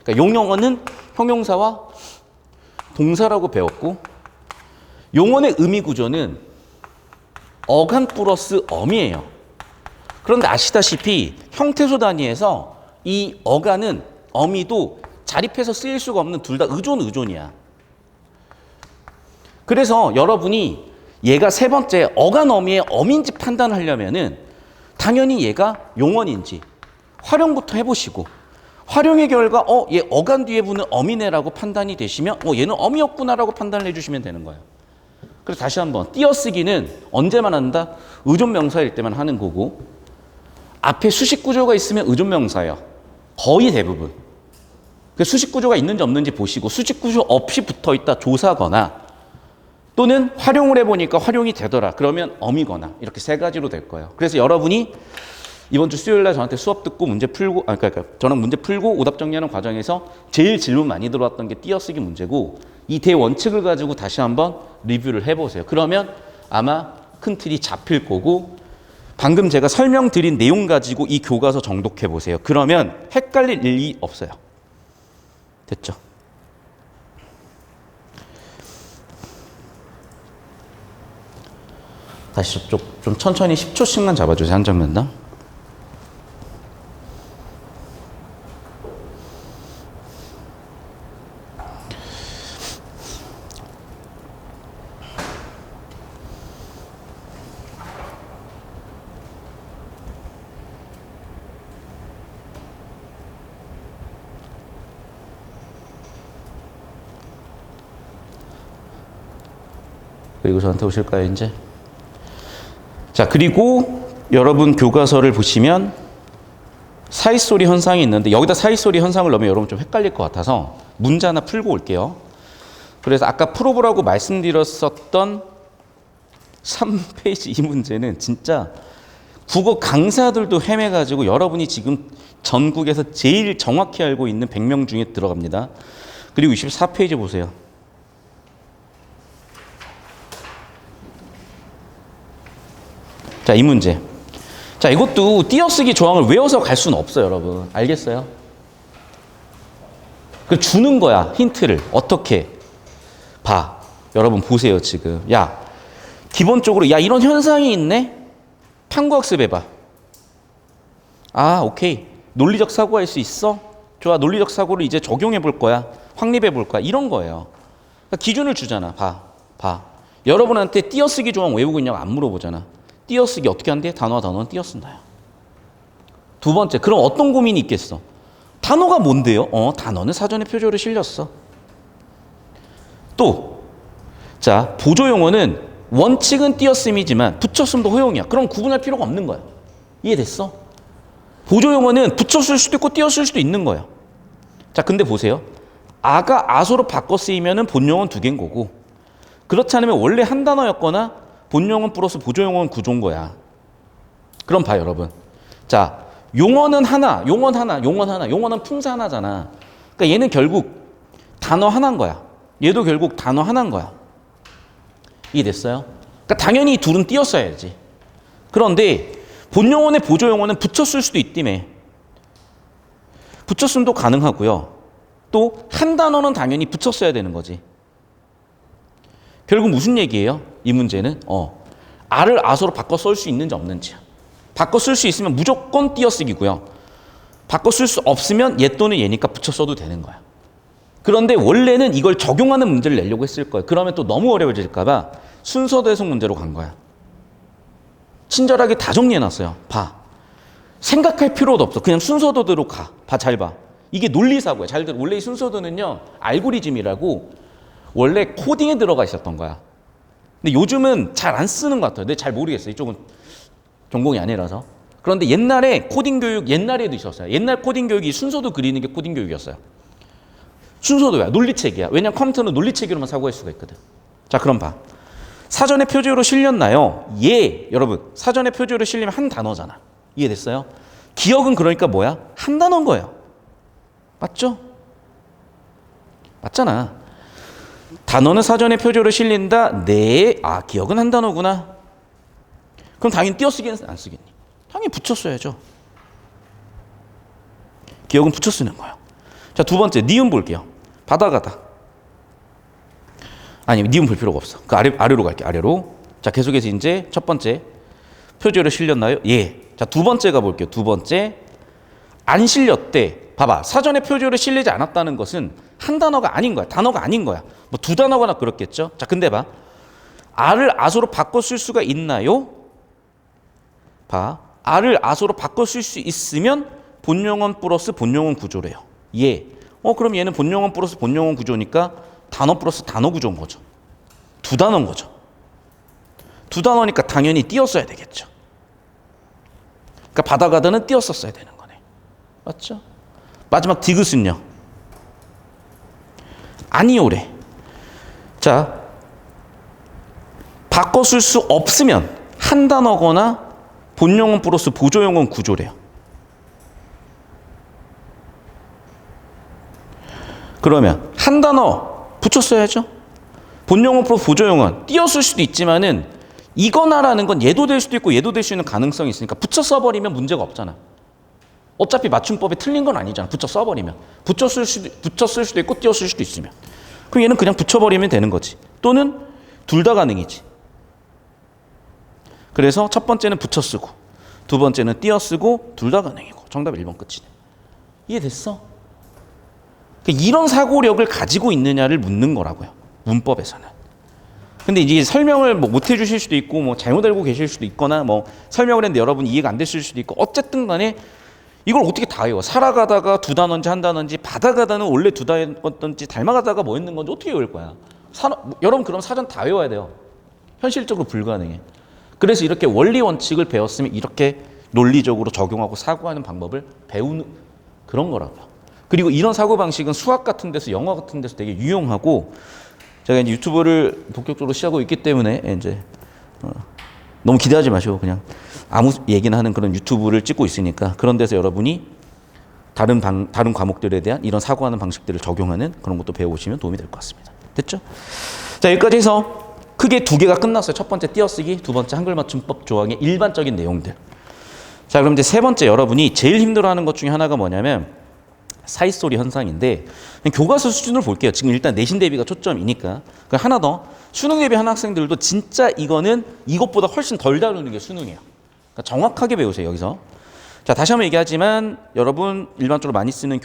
S1: 그러니까 용영어는 형용사와 동사라고 배웠고 용언의 의미 구조는 어간 플러스 어미예요. 그런데 아시다시피 형태소 단위에서 이 어간은 어미도 자립해서 쓰일 수가 없는 둘 다 의존이야. 그래서 여러분이 얘가 세 번째 어간 어미의 어미인지 판단하려면은 당연히 얘가 용언인지 활용부터 해보시고 활용의 결과 얘 어간 뒤에 붙는 어미네라고 판단이 되시면 얘는 어미였구나라고 판단을 해주시면 되는 거예요. 그래서 다시 한번 띄어쓰기는 언제만 한다? 의존명사일 때만 하는 거고 앞에 수식 구조가 있으면 의존명사예요. 거의 대부분. 수식 구조가 있는지 없는지 보시고 수식 구조 없이 붙어있다 조사거나 또는 활용을 해보니까 활용이 되더라. 그러면 어미거나 이렇게 세 가지로 될 거예요. 그래서 여러분이 이번 주 수요일 날 저한테 수업 듣고 문제 풀고 그러니까 저랑 문제 풀고 오답 정리하는 과정에서 제일 질문 많이 들어왔던 게 띄어쓰기 문제고 이 대원칙을 가지고 다시 한번 리뷰를 해보세요. 그러면 아마 큰 틀이 잡힐 거고 방금 제가 설명드린 내용 가지고 이 교과서 정독해 보세요. 그러면 헷갈릴 일이 없어요. 됐죠? 다시 좀 천천히 10초씩만 잡아주세요. 한 장면당. 그리고 저한테 오실까요, 이제? 자, 그리고 여러분 교과서를 보시면 사이소리 현상이 있는데 여기다 사이소리 현상을 넣으면 여러분 좀 헷갈릴 것 같아서 문제 하나 풀고 올게요. 그래서 아까 풀어보라고 말씀드렸었던 3페이지 이 문제는 진짜 국어 강사들도 헤매가지고 여러분이 지금 전국에서 제일 정확히 알고 있는 100명 중에 들어갑니다. 그리고 24페이지 보세요. 자, 이 문제. 자, 이것도 띄어쓰기 조항을 외워서 갈 수는 없어요, 여러분. 알겠어요? 그 주는 거야, 힌트를. 어떻게? 봐. 여러분 보세요, 지금. 야, 기본적으로 이런 현상이 있네? 탐구학습 해봐. 아, 오케이. 논리적 사고할 수 있어? 좋아, 논리적 사고를 이제 적용해 볼 거야. 확립해 볼 거야. 이런 거예요. 그러니까 기준을 주잖아. 봐. 여러분한테 띄어쓰기 조항 외우고 있냐고 안 물어보잖아. 띄어쓰기 어떻게 한대? 단어는 띄어쓴다요. 두 번째, 그럼 어떤 고민이 있겠어? 단어가 뭔데요? 단어는 사전에 표절에 실렸어. 또, 자, 보조용어는 원칙은 띄어쓰기지만 붙였음도 허용이야. 그럼 구분할 필요가 없는 거야. 이해됐어? 보조용어는 붙였을 수도 있고 띄었을 수도 있는 거야. 자, 근데 보세요. 아가 아소로 바꿔 쓰이면은 본용어는 두 개인 거고 그렇지 않으면 원래 한 단어였거나 본용어는 플러스 보조용어는 구조인 거야. 그럼 봐, 여러분. 자, 용어는 하나, 용어는 품사 하나잖아. 그러니까 얘는 결국 단어 하나인 거야. 얘도 결국 단어 하나인 거야. 이해됐어요? 그러니까 당연히 둘은 띄었어야지. 그런데 본용어의 보조용어는 붙였을 수도 있다며. 붙였음도 가능하고요. 또 한 단어는 당연히 붙였어야 되는 거지. 결국 무슨 얘기예요? 이 문제는 아를 아소로 바꿔 쓸 수 있는지 없는지야. 바꿔 쓸 수 있으면 무조건 띄어쓰기고요. 바꿔 쓸 수 없으면 얘 또는 얘니까 붙여 써도 되는 거야. 그런데 원래는 이걸 적용하는 문제를 내려고 했을 거예요. 그러면 또 너무 어려워질까 봐 순서 대송 문제로 간 거야. 친절하게 다 정리해놨어요. 봐. 생각할 필요도 없어. 그냥 순서대로 가. 잘 봐. 이게 논리사고야. 잘 들어. 원래 이 순서도는요, 알고리즘이라고 원래 코딩에 들어가 있었던 거야. 근데 요즘은 잘 안 쓰는 것 같아요. 근데 잘 모르겠어요. 이쪽은 전공이 아니라서. 그런데 옛날에 코딩 교육, 옛날에도 있었어요. 옛날 코딩 교육이 순서도 그리는 게 코딩 교육이었어요. 순서도야. 논리책이야. 왜냐면 컴퓨터는 논리책으로만 사고할 수가 있거든. 자, 그럼 봐. 사전에 표제로 실렸나요? 예. 여러분, 사전에 표제로 실리면 한 단어잖아. 이해됐어요? 기억은 그러니까 뭐야? 한 단어인 거예요. 맞죠? 맞잖아. 단어는 사전에 표제로 실린다. 네. 아, 기억은 한 단어구나. 그럼 당연히 띄어쓰기는 안 쓰겠니? 당연히 붙여 써야죠. 기억은 붙여 쓰는 거예요. 자, 두 번째, 니은 볼게요. 바다가다. 아니, 니은 볼 필요가 없어. 그 아래로 갈게, 아래로. 자, 계속해서 이제 첫 번째, 표제로 실렸나요? 예. 자, 두 번째 가볼게요. 두 번째, 안 실렸대. 봐봐, 사전에 표제로 실리지 않았다는 것은 한 단어가 아닌 거야. 단어가 아닌 거야. 뭐 두 단어거나 그렇겠죠. 자, 근데 봐, 아를 아소로 바꿔 쓸 수가 있나요? 봐, 아를 아소로 바꿔 쓸 수 있으면 본용언 플러스 본용언 구조래요. 예. 그럼 얘는 본용언 플러스 본용언 구조니까 단어 플러스 단어 구조인 거죠. 두 단어인 거죠. 두 단어니까 당연히 띄었어야 되겠죠. 그러니까 바다가다는 띄었었어야 되는 거네. 맞죠? 마지막 디귿은요. 아니오래. 자, 바꿔 쓸 수 없으면 한 단어거나 본용언 플러스 보조용언 구조래요. 그러면 한 단어 붙였어야죠. 본용언 플러스 보조용언 띄었을 수도 있지만은 이거나라는 건 얘도 될 수도 있고 얘도 될 수 있는 가능성이 있으니까 붙여 써버리면 문제가 없잖아. 어차피 맞춤법이 틀린 건 아니잖아. 붙여 써버리면. 붙였을 수도 있고 띄었을 수도 있으면. 그럼 얘는 그냥 붙여버리면 되는 거지. 또는 둘 다 가능이지. 그래서 첫 번째는 붙여 쓰고 두 번째는 띄어 쓰고 둘 다 가능이고 정답 1번 끝이네. 이해됐어? 이런 사고력을 가지고 있느냐를 묻는 거라고요. 문법에서는. 근데 이제 설명을 못 해주실 수도 있고 잘못 알고 계실 수도 있거나 설명을 했는데 여러분 이해가 안 됐을 수도 있고 어쨌든 간에 이걸 어떻게 다 외워? 살아가다가 두 단어인지 한 단어인지 바다가다는 원래 두 단어인지 닮아가다가 뭐 있는 건지 어떻게 외울 거야? 여러분 그럼 사전 다 외워야 돼요. 현실적으로 불가능해. 그래서 이렇게 원리 원칙을 배웠으면 이렇게 논리적으로 적용하고 사고하는 방법을 배우는 그런 거라고요. 그리고 이런 사고방식은 수학 같은 데서 영어 같은 데서 되게 유용하고 제가 이제 유튜브를 본격적으로 시작하고 있기 때문에 이제 너무 기대하지 마시고 그냥 아무 얘기나 하는 그런 유튜브를 찍고 있으니까 그런 데서 여러분이 다른 과목들에 대한 이런 사고하는 방식들을 적용하는 그런 것도 배워보시면 도움이 될 것 같습니다. 됐죠? 자, 여기까지 해서 크게 두 개가 끝났어요. 첫 번째 띄어쓰기, 두 번째 한글 맞춤법 조항의 일반적인 내용들. 자, 그럼 이제 세 번째 여러분이 제일 힘들어하는 것 중에 하나가 뭐냐면 사이소리 현상인데 교과서 수준을 볼게요. 지금 일단 내신 대비가 초점이니까. 하나 더 수능 대비하는 학생들도 진짜 이거는 이것보다 훨씬 덜 다루는 게 수능이에요. 그러니까 정확하게 배우세요. 여기서. 자, 다시 한번 얘기하지만 여러분 일반적으로 많이 쓰는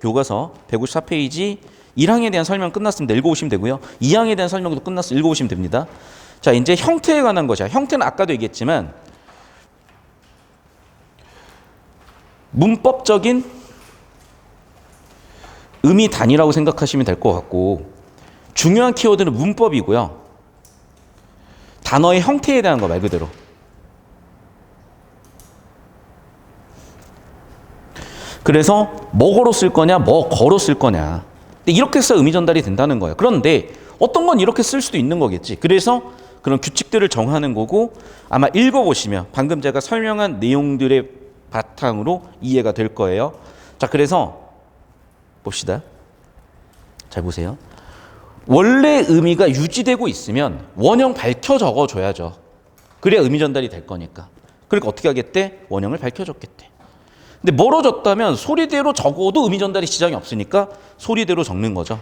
S1: 교과서 154페이지 1항에 대한 설명 끝났습니다. 읽어보시면 되고요. 2항에 대한 설명도 끝났어. 읽어보시면 됩니다. 자, 이제 형태에 관한 것이야. 형태는 아까도 얘기했지만 문법적인 의미 단위라고 생각하시면 될 것 같고 중요한 키워드는 문법이고요. 단어의 형태에 대한 거 말 그대로. 그래서 뭐거로 쓸 거냐, 뭐거로 쓸 거냐. 근데 이렇게 써야 의미 전달이 된다는 거예요. 그런데 어떤 건 이렇게 쓸 수도 있는 거겠지. 그래서 그런 규칙들을 정하는 거고 아마 읽어보시면 방금 제가 설명한 내용들의 바탕으로 이해가 될 거예요. 자, 그래서 봅시다. 잘 보세요. 원래 의미가 유지되고 있으면 원형 밝혀 적어줘야죠. 그래야 의미 전달이 될 거니까. 그러니까 어떻게 하겠대? 원형을 밝혀줬겠대. 근데 멀어졌다면 소리대로 적어도 의미 전달이 지장이 없으니까 소리대로 적는 거죠.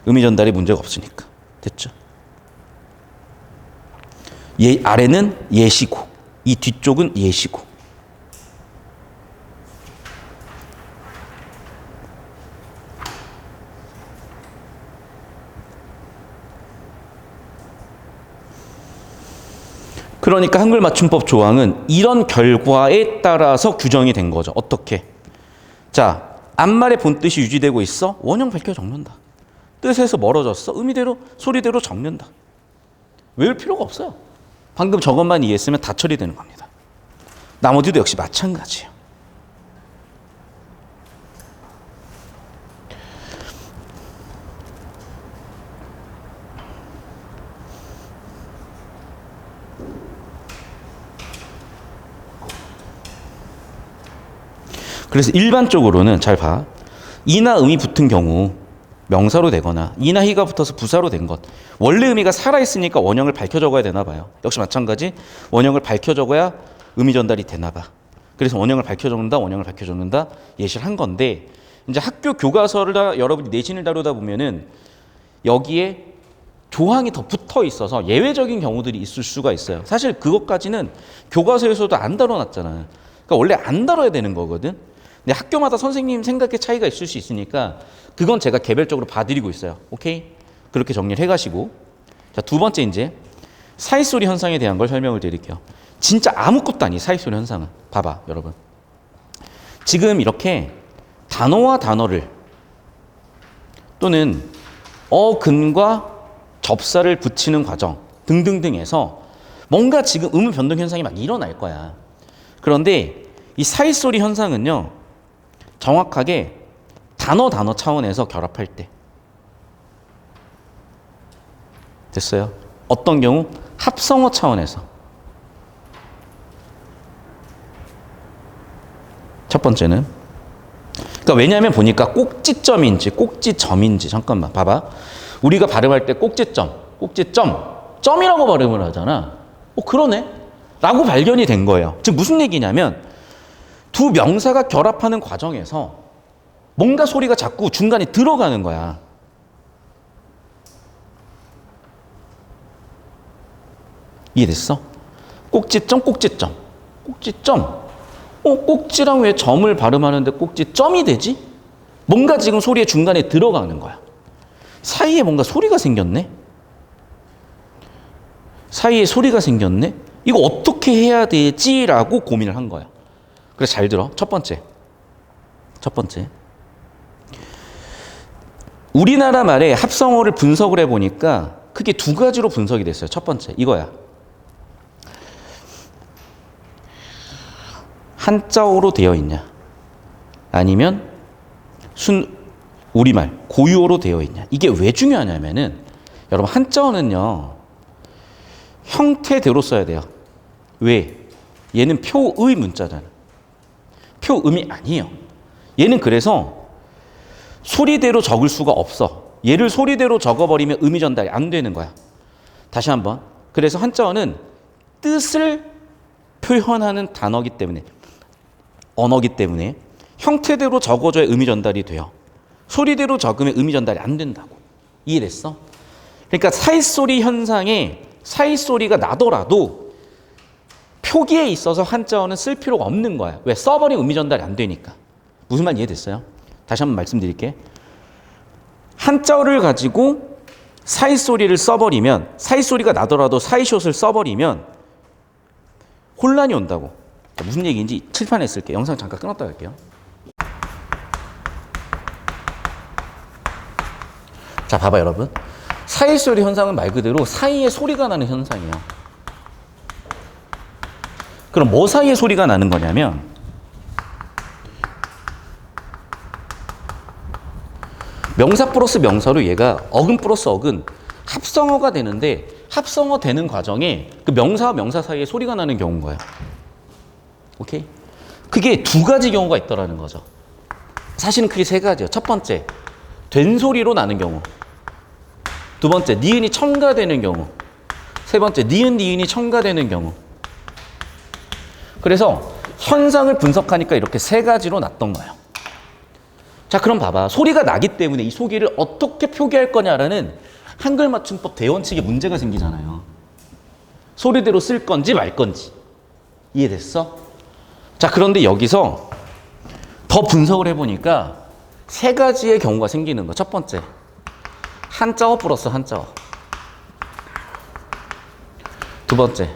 S1: 의미 전달에 문제가 없으니까. 됐죠? 아래는 예시고 이 뒤쪽은 예시고. 그러니까 한글 맞춤법 조항은 이런 결과에 따라서 규정이 된 거죠. 어떻게? 자, 앞말의 본뜻이 유지되고 있어? 원형 밝혀 적는다. 뜻에서 멀어졌어? 의미대로, 소리대로 적는다. 외울 필요가 없어요. 방금 저것만 이해했으면 다 처리되는 겁니다. 나머지도 역시 마찬가지예요. 그래서 일반적으로는 잘 봐. 이나 음이 붙은 경우 명사로 되거나 이나 희가 붙어서 부사로 된 것. 원래 의미가 살아있으니까 원형을 밝혀 적어야 되나 봐요. 역시 마찬가지. 원형을 밝혀 적어야 의미 전달이 되나 봐. 그래서 원형을 밝혀 적는다, 원형을 밝혀 적는다 예시를 한 건데 이제 학교 교과서를 여러분이 내신을 다루다 보면은 여기에 조항이 더 붙어 있어서 예외적인 경우들이 있을 수가 있어요. 사실 그것까지는 교과서에서도 안 다뤄놨잖아. 그러니까 원래 안 다뤄야 되는 거거든. 근데 학교마다 선생님 생각의 차이가 있을 수 있으니까 그건 제가 개별적으로 봐드리고 있어요. 오케이? 그렇게 정리를 해가시고. 자, 두 번째 이제 사이소리 현상에 대한 걸 설명을 드릴게요. 진짜 아무것도 아니 사이소리 현상은. 봐봐 여러분. 지금 이렇게 단어와 단어를 또는 어근과 접사를 붙이는 과정 등등등에서 뭔가 지금 음운 변동 현상이 막 일어날 거야. 그런데 이 사이소리 현상은요. 정확하게 단어 차원에서 결합할 때 됐어요. 어떤 경우 합성어 차원에서 첫 번째는 그러니까 왜냐하면 보니까 꼭지점인지 꼭지점인지 잠깐만 봐봐. 우리가 발음할 때 꼭지점 점이라고 발음을 하잖아. 그러네 라고 발견이 된 거예요. 즉 무슨 얘기냐면 두 명사가 결합하는 과정에서 뭔가 소리가 자꾸 중간에 들어가는 거야. 이해됐어? 꼭지점. 꼭지랑 왜 점을 발음하는데 꼭지점이 되지? 뭔가 지금 소리의 중간에 들어가는 거야. 사이에 뭔가 소리가 생겼네? 이거 어떻게 해야 되지라고 고민을 한 거야. 그래서 잘 들어. 첫 번째. 우리나라 말의 합성어를 분석을 해보니까 크게 두 가지로 분석이 됐어요. 첫 번째, 이거야. 한자어로 되어 있냐? 아니면 우리말, 고유어로 되어 있냐? 이게 왜 중요하냐면은, 여러분, 한자어는요, 형태대로 써야 돼요. 왜? 얘는 표의 문자잖아. 표음이 아니에요. 얘는 그래서 소리대로 적을 수가 없어. 얘를 소리대로 적어버리면 의미 전달이 안 되는 거야. 다시 한번. 그래서 한자어는 뜻을 표현하는 단어기 때문에, 언어기 때문에 형태대로 적어줘야 의미 전달이 돼요. 소리대로 적으면 의미 전달이 안 된다고. 이해됐어? 그러니까 사이소리 현상에 사이소리가 나더라도 표기에 있어서 한자어는 쓸 필요가 없는 거야. 왜? 써버리면 의미 전달이 안 되니까. 무슨 말 이해됐어요? 다시 한번 말씀드릴게. 한자어를 가지고 사이소리를 써버리면, 사이소리가 나더라도 사이숏을 써버리면 혼란이 온다고. 무슨 얘기인지 칠판에 쓸게. 영상 잠깐 끊었다 갈게요. 자, 봐봐 여러분. 사이소리 현상은 말 그대로 사이에 소리가 나는 현상이에요. 그럼 뭐 사이에 소리가 나는 거냐면, 명사 플러스 명사로 얘가 어근 플러스 어근 합성어가 되는데, 합성어 되는 과정에 그 명사와 명사 사이에 소리가 나는 경우인 거야. 오케이? 그게 두 가지 경우가 있더라는 거죠. 사실은 크게 세 가지예요. 첫 번째, 된 소리로 나는 경우. 두 번째, 니은이 첨가되는 경우. 세 번째, 니은이 첨가되는 경우. 그래서 현상을 분석하니까 이렇게 세 가지로 났던 거예요. 자, 그럼 봐봐. 소리가 나기 때문에 이 소리를 어떻게 표기할 거냐라는 한글 맞춤법 대원칙에 문제가 생기잖아요. 소리대로 쓸 건지 말 건지. 이해됐어? 자, 그런데 여기서 더 분석을 해보니까 세 가지의 경우가 생기는 거. 첫 번째, 한자어 플러스 한자어. 두 번째,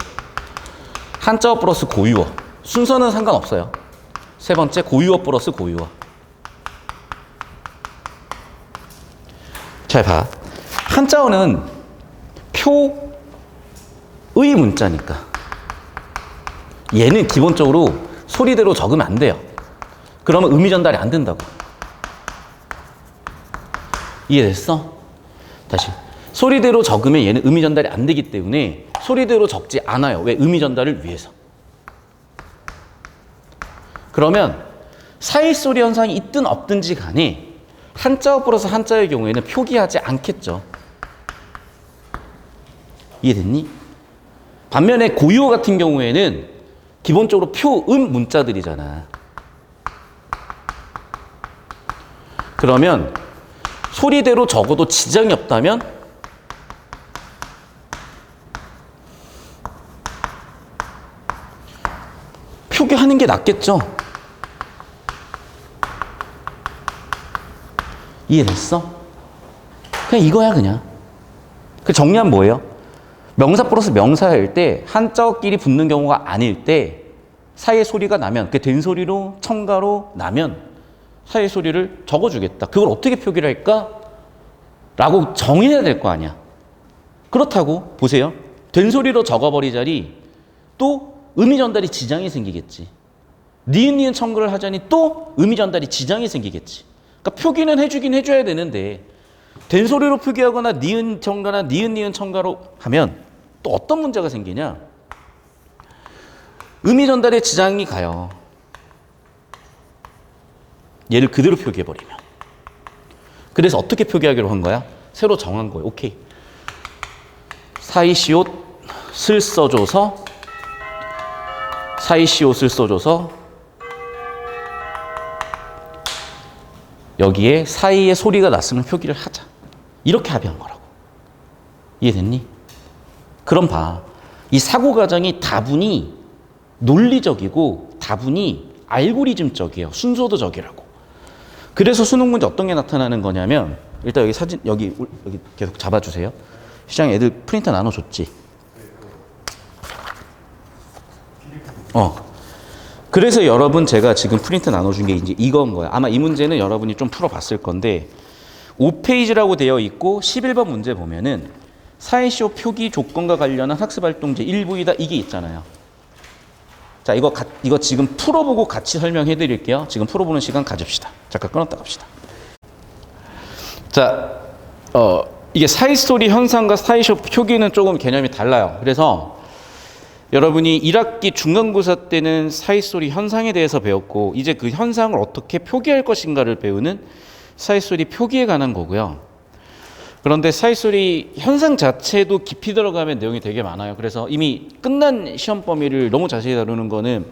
S1: 한자어 플러스 고유어. 순서는 상관없어요. 세 번째 고유어 플러스 고유어. 잘 봐. 한자어는 표의 문자니까 얘는 기본적으로 소리대로 적으면 안 돼요. 그러면 의미 전달이 안 된다고. 이해됐어? 다시. 소리대로 적으면 얘는 의미 전달이 안 되기 때문에 소리대로 적지 않아요. 왜? 의미 전달을 위해서. 그러면 사이소리 현상이 있든 없든지 간에 한자어 플러스 한자의 경우에는 표기하지 않겠죠. 이해됐니? 반면에 고유어 같은 경우에는 기본적으로 표음 문자들이잖아. 그러면 소리대로 적어도 지장이 없다면 표기하는 게 낫겠죠. 이해됐어? 그냥 이거야 그냥. 그 정리하면 뭐예요? 명사 플러스 명사일 때 한자어끼리 붙는 경우가 아닐 때 사이의 소리가 나면 그 된 소리로 첨가로 나면 사이의 소리를 적어주겠다. 그걸 어떻게 표기를 할까? 라고 정해야 될 거 아니야. 그렇다고 보세요. 된 소리로 적어버리자니 또 의미 전달이 지장이 생기겠지. 니은 니은 첨가를 하자니 또 의미 전달이 지장이 생기겠지. 그러니까 표기는 해주긴 해줘야 되는데 된 소리로 표기하거나 니은 첨가나 니은 니은 첨가로 하면 또 어떤 문제가 생기냐? 의미 전달에 지장이 가요. 얘를 그대로 표기해버리면. 그래서 어떻게 표기하기로 한 거야? 새로 정한 거예요. 오케이. 사이시옷을 써줘서 사이시옷을 써줘서 여기에 사이의 소리가 났으면 표기를 하자. 이렇게 합의한 거라고. 이해됐니? 그럼 봐. 이 사고 과정이 다분히 논리적이고 다분히 알고리즘적이에요. 순서도적이라고. 그래서 수능 문제 어떤 게 나타나는 거냐면 일단 여기 사진 여기 계속 잡아주세요. 시장에 애들 프린터 나눠줬지. 그래서 여러분 제가 지금 프린트 나눠준 게 이제 이건 거야. 아마 이 문제는 여러분이 좀 풀어봤을 건데 5페이지라고 되어 있고 11번 문제 보면은 사이시오 표기 조건과 관련한 학습활동제 1부이다 이게 있잖아요. 자 이거 지금 풀어보고 같이 설명해 드릴게요. 지금 풀어보는 시간 가집시다. 잠깐 끊었다 갑시다. 자 이게 사이스토리 현상과 사이시오 표기는 조금 개념이 달라요. 그래서 여러분이 1학기 중간고사 때는 사이소리 현상에 대해서 배웠고 이제 그 현상을 어떻게 표기할 것인가를 배우는 사이소리 표기에 관한 거고요. 그런데 사이소리 현상 자체도 깊이 들어가면 내용이 되게 많아요. 그래서 이미 끝난 시험 범위를 너무 자세히 다루는 거는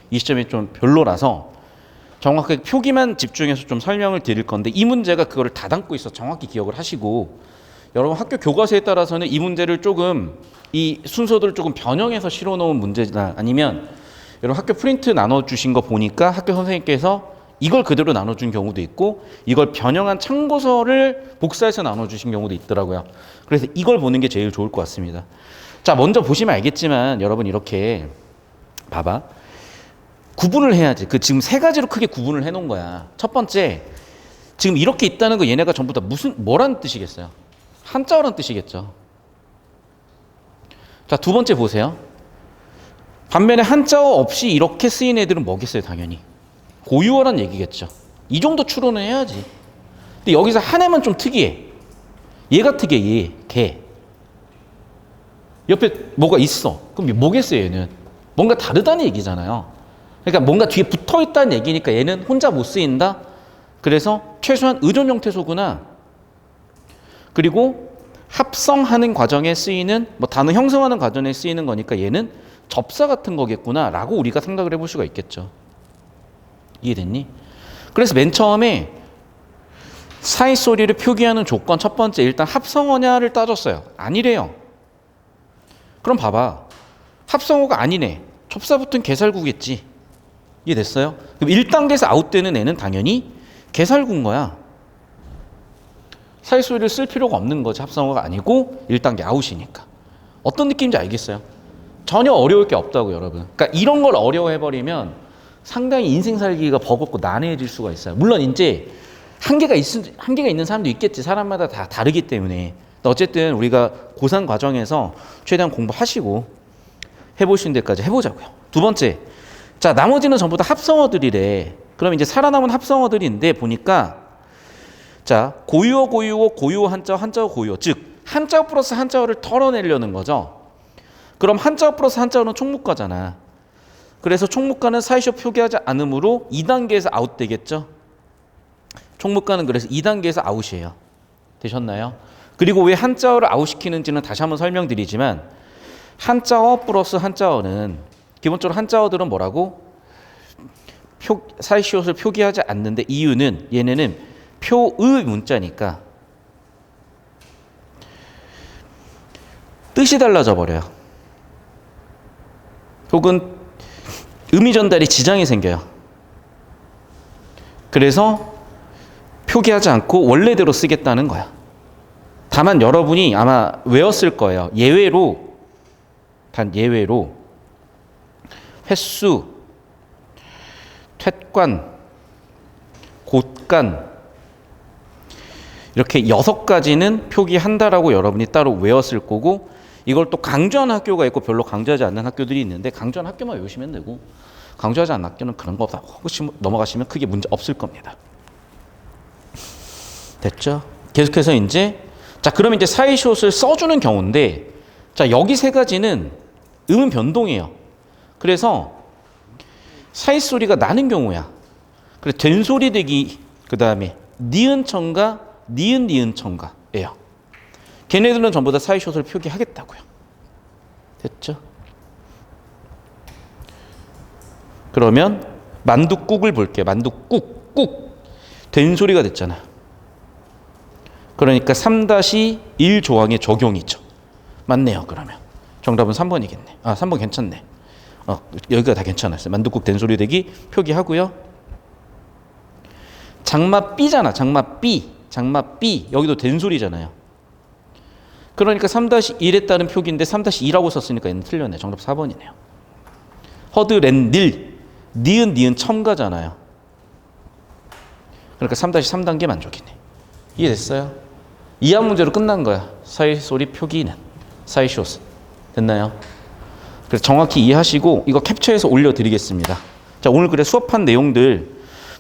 S1: 이 시점이 좀 별로라서 정확하게 표기만 집중해서 좀 설명을 드릴 건데 이 문제가 그거를 다 담고 있어 정확히 기억을 하시고 여러분 학교 교과서에 따라서는 이 문제를 조금 이 순서들을 조금 변형해서 실어놓은 문제나 아니면 여러분 학교 프린트 나눠주신 거 보니까 학교 선생님께서 이걸 그대로 나눠준 경우도 있고 이걸 변형한 참고서를 복사해서 나눠주신 경우도 있더라고요. 그래서 이걸 보는 게 제일 좋을 것 같습니다. 자 먼저 보시면 알겠지만 여러분 이렇게 봐봐. 구분을 해야지. 그 지금 세 가지로 크게 구분을 해놓은 거야. 첫 번째 지금 이렇게 있다는 거 얘네가 전부 다 뭐라는 뜻이겠어요? 한자어라는 뜻이겠죠. 자, 두 번째 보세요. 반면에 한자어 없이 이렇게 쓰인 애들은 뭐겠어요, 당연히? 고유어란 얘기겠죠. 이 정도 추론은 해야지. 근데 여기서 한 애만 좀 특이해. 얘가 특이해, 걔. 옆에 뭐가 있어. 그럼 뭐겠어요, 얘는? 뭔가 다르다는 얘기잖아요. 그러니까 뭔가 뒤에 붙어 있다는 얘기니까 얘는 혼자 못 쓰인다? 그래서 최소한 의존 형태소구나. 그리고 합성하는 과정에 쓰이는 뭐 단어 형성하는 과정에 쓰이는 거니까 얘는 접사 같은 거겠구나 라고 우리가 생각을 해볼 수가 있겠죠. 이해됐니? 그래서 맨 처음에 사이소리를 표기하는 조건 첫 번째 일단 합성어냐를 따졌어요. 아니래요. 그럼 봐봐. 합성어가 아니네. 접사 붙은 개살구겠지. 이해됐어요? 그럼 1단계에서 아웃되는 애는 당연히 개살구인 거야. 사이소리를 쓸 필요가 없는 거지. 합성어가 아니고 1단계 아웃이니까. 어떤 느낌인지 알겠어요? 전혀 어려울 게 없다고 여러분. 그러니까 이런 걸 어려워해버리면 상당히 인생 살기가 버겁고 난해해질 수가 있어요. 물론 이제 한계가 있는 사람도 있겠지. 사람마다 다 다르기 때문에. 어쨌든 우리가 고3 과정에서 최대한 공부하시고 해보시는 데까지 해보자고요. 두 번째, 자 나머지는 전부 다 합성어들이래. 그럼 이제 살아남은 합성어들인데 보니까 자 고유어, 고유어, 고유어 한자어, 한자어, 고유어. 즉 한자어 플러스 한자어를 털어내려는 거죠. 그럼 한자어 플러스 한자어는 총무과잖아. 그래서 총무과는 사이쇼 표기하지 않으므로 2단계에서 아웃되겠죠. 총무과는 그래서 2단계에서 아웃이에요. 되셨나요? 그리고 왜 한자어를 아웃시키는지는 다시 한번 설명드리지만 한자어 플러스 한자어는 기본적으로 한자어들은 뭐라고? 사이시옷을 표기하지 않는데 이유는 얘네는 표의 문자니까 뜻이 달라져 버려요. 혹은 의미 전달이 지장이 생겨요. 그래서 표기하지 않고 원래대로 쓰겠다는 거야. 다만 여러분이 아마 외웠을 거예요. 예외로, 단 예외로 횟수, 퇴관, 곳간 이렇게 6가지는 표기한다라고 여러분이 따로 외웠을 거고 이걸 또 강조하는 학교가 있고 별로 강조하지 않는 학교들이 있는데 강조하는 학교만 외우시면 되고 강조하지 않는 학교는 그런 거 없다. 혹시 넘어가시면 크게 문제 없을 겁니다. 됐죠? 계속해서 이제 자 그럼 이제 사이시옷을 써주는 경우인데 자 여기 3가지는 음은 변동이에요. 그래서 사이 소리가 나는 경우야. 그래서 된 소리 되기 그 다음에 니은 첨가 니은 니은 첨가예요. 걔네들은 전부 다 사이시옷을 표기하겠다고요. 됐죠? 그러면 만두국을 볼게요. 만두국 국 된 소리가 됐잖아. 그러니까 3-1 조항의 적용이죠. 맞네요. 그러면 정답은 3번이겠네. 아 3번 괜찮네. 여기가 다 괜찮았어요. 만두국 된 소리 되기 표기하고요. 장마 삐잖아. 장마 삐. 장마 삐. 여기도 된 소리잖아요. 그러니까 3-1에 따른 표기인데 3-2라고 썼으니까 얘는 틀렸네. 정답 4번이네요. 허드렛닐. 니은 니은 첨가잖아요. 그러니까 3-3단계 만족이네. 이해됐어요? 이하 문제로 끝난 거야. 사이 소리 표기는. 사이시옷. 됐나요? 그래서 정확히 이해하시고 이거 캡처해서 올려드리겠습니다. 자 오늘 그래 수업한 내용들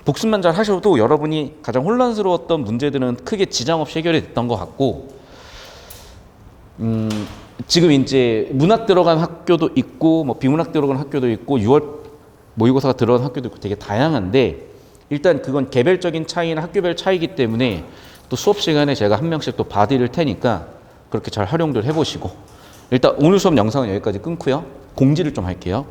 S1: 복습만 잘 하셔도 여러분이 가장 혼란스러웠던 문제들은 크게 지장 없이 해결이 됐던 것 같고 지금 이제 문학 들어간 학교도 있고 뭐 비문학 들어간 학교도 있고 6월 모의고사가 들어간 학교도 있고 되게 다양한데 일단 그건 개별적인 차이나 학교별 차이기 때문에 또 수업 시간에 제가 한 명씩 또 봐드릴 테니까 그렇게 잘 활용들 해보시고 일단 오늘 수업 영상은 여기까지 끊고요. 공지를 좀 할게요.